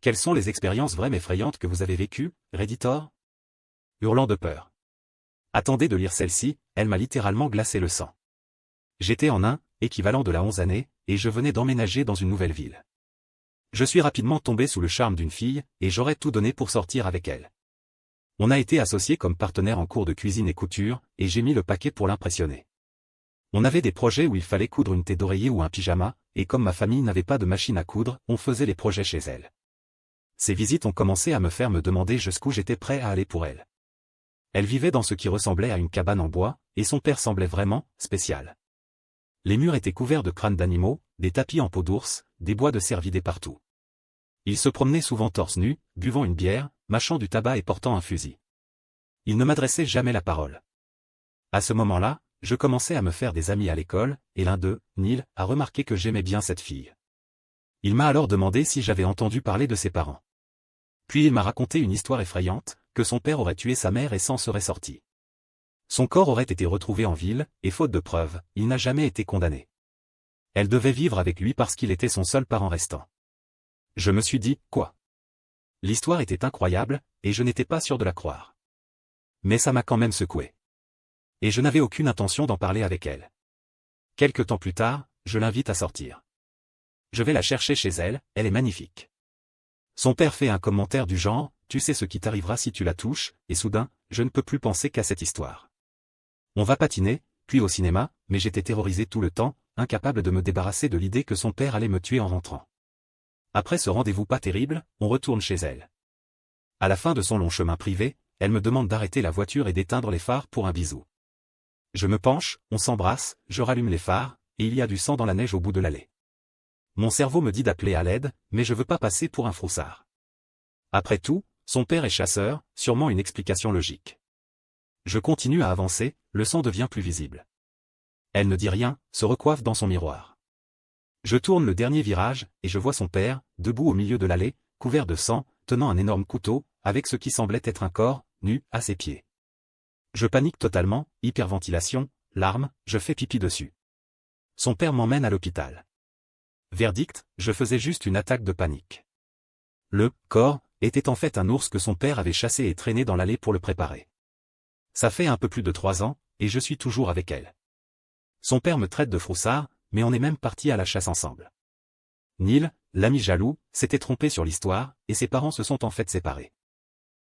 Quelles sont les expériences vraies mais effrayantes que vous avez vécues, Redditor? Hurlant de peur. Attendez de lire celle-ci, elle m'a littéralement glacé le sang. J'étais en un, équivalent de la 11 année, et je venais d'emménager dans une nouvelle ville. Je suis rapidement tombé sous le charme d'une fille, et j'aurais tout donné pour sortir avec elle. On a été associés comme partenaires en cours de cuisine et couture, et j'ai mis le paquet pour l'impressionner. On avait des projets où il fallait coudre une tête d'oreiller ou un pyjama, et comme ma famille n'avait pas de machine à coudre, on faisait les projets chez elle. Ces visites ont commencé à me faire me demander jusqu'où j'étais prêt à aller pour elle. Elle vivait dans ce qui ressemblait à une cabane en bois, et son père semblait vraiment spécial. Les murs étaient couverts de crânes d'animaux, des tapis en peau d'ours, des bois de cervidés partout. Il se promenait souvent torse nu, buvant une bière, mâchant du tabac et portant un fusil. Il ne m'adressait jamais la parole. À ce moment-là, je commençais à me faire des amis à l'école, et l'un d'eux, Neil, a remarqué que j'aimais bien cette fille. Il m'a alors demandé si j'avais entendu parler de ses parents. Puis il m'a raconté une histoire effrayante, que son père aurait tué sa mère et s'en serait sorti. Son corps aurait été retrouvé en ville, et faute de preuves, il n'a jamais été condamné. Elle devait vivre avec lui parce qu'il était son seul parent restant. Je me suis dit, quoi? L'histoire était incroyable, et je n'étais pas sûr de la croire. Mais ça m'a quand même secoué. Et je n'avais aucune intention d'en parler avec elle. Quelque temps plus tard, je l'invite à sortir. Je vais la chercher chez elle, elle est magnifique. Son père fait un commentaire du genre, tu sais ce qui t'arrivera si tu la touches, et soudain, je ne peux plus penser qu'à cette histoire. On va patiner, puis au cinéma, mais j'étais terrorisé tout le temps, incapable de me débarrasser de l'idée que son père allait me tuer en rentrant. Après ce rendez-vous pas terrible, on retourne chez elle. À la fin de son long chemin privé, elle me demande d'arrêter la voiture et d'éteindre les phares pour un bisou. Je me penche, on s'embrasse, je rallume les phares, et il y a du sang dans la neige au bout de l'allée. Mon cerveau me dit d'appeler à l'aide, mais je veux pas passer pour un froussard. Après tout, son père est chasseur, sûrement une explication logique. Je continue à avancer, le sang devient plus visible. Elle ne dit rien, se recoiffe dans son miroir. Je tourne le dernier virage, et je vois son père, debout au milieu de l'allée, couvert de sang, tenant un énorme couteau, avec ce qui semblait être un corps, nu, à ses pieds. Je panique totalement, hyperventilation, larmes, je fais pipi dessus. Son père m'emmène à l'hôpital. Verdict, je faisais juste une attaque de panique. Le corps était en fait un ours que son père avait chassé et traîné dans l'allée pour le préparer. Ça fait un peu plus de 3 ans, et je suis toujours avec elle. Son père me traite de froussard, mais on est même partis à la chasse ensemble. Neil, l'ami jaloux, s'était trompé sur l'histoire, et ses parents se sont en fait séparés.